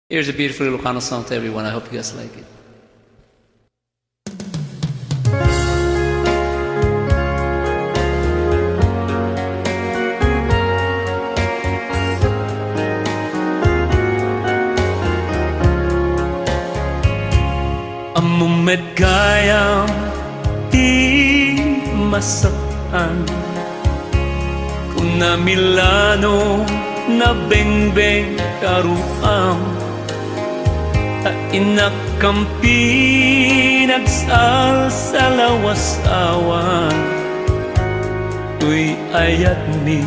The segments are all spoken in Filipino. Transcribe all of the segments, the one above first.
Here's a beautiful Ilocano song to everyone. I hope you guys like it. Amumet gayam di masaktan kung na Milano na bengbeng karuam ta inakampi nagsal sa lawasawan tuy ayat ni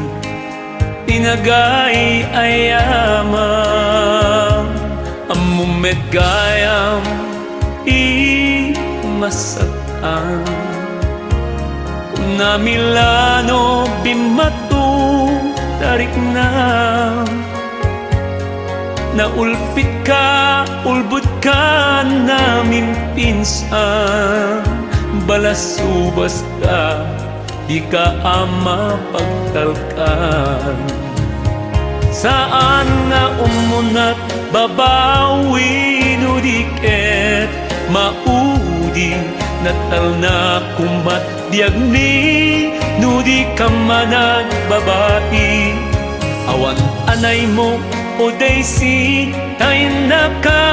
tinagay ayamang amumet gayam di masaktan kung na Milano bimatu tarik na naulpit ka, ulbut ka namin pinsan balasubas ka, di ka ama pagtalkan saan nga umunat babawi no diket maudi natal na kumat diagni no di ka manag babae awan anay mo o Daisy tayo na ka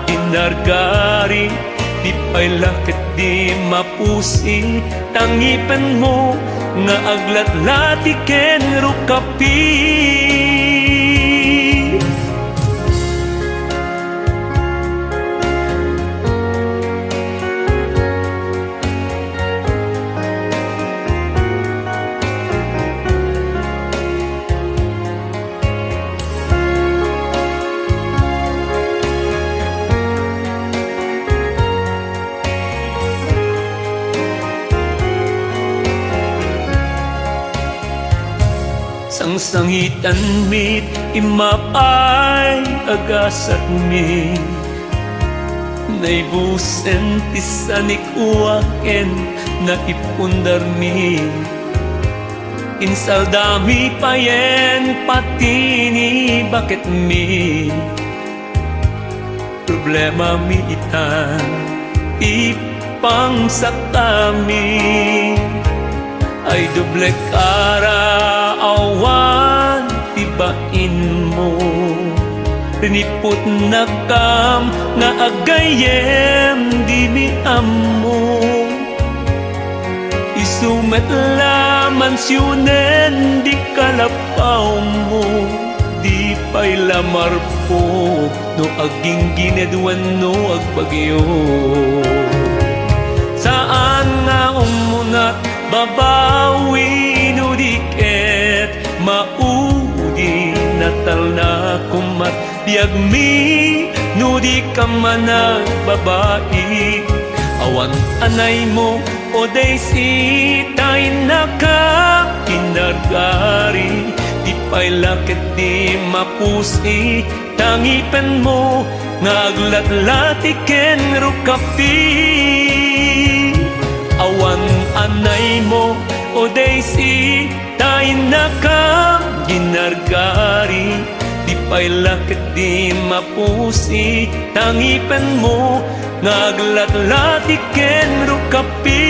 inargari di pa'y lakit di mapusi tangipan mo nga aglat-lati ken rukapi Sangsangitan mit imapay agasat mi naibusen tisanik uwaken na ipundar mi insaldami payen patini bakit mi problema mi itan ipang saktami ay doble kara awan tibain mo rinipot na kam nga agayem di mi amo isumet laman siyunen di kalapaw mo di pa'y lamar po no aging ginedwan no agbagyo saan nga umunat babawi no diket maudi natal na kumat biagmi no di ka manag babae awan anay mo o Daisy tayo na ka inargari di pa'y lakit di mapusi tangipan mo ngaglat-lati ken rukapi awan anay mo o Daisy tayo na ka ginargari di pa'y lakit di mapusi tangipan mo ngaglat-lati ken rukapi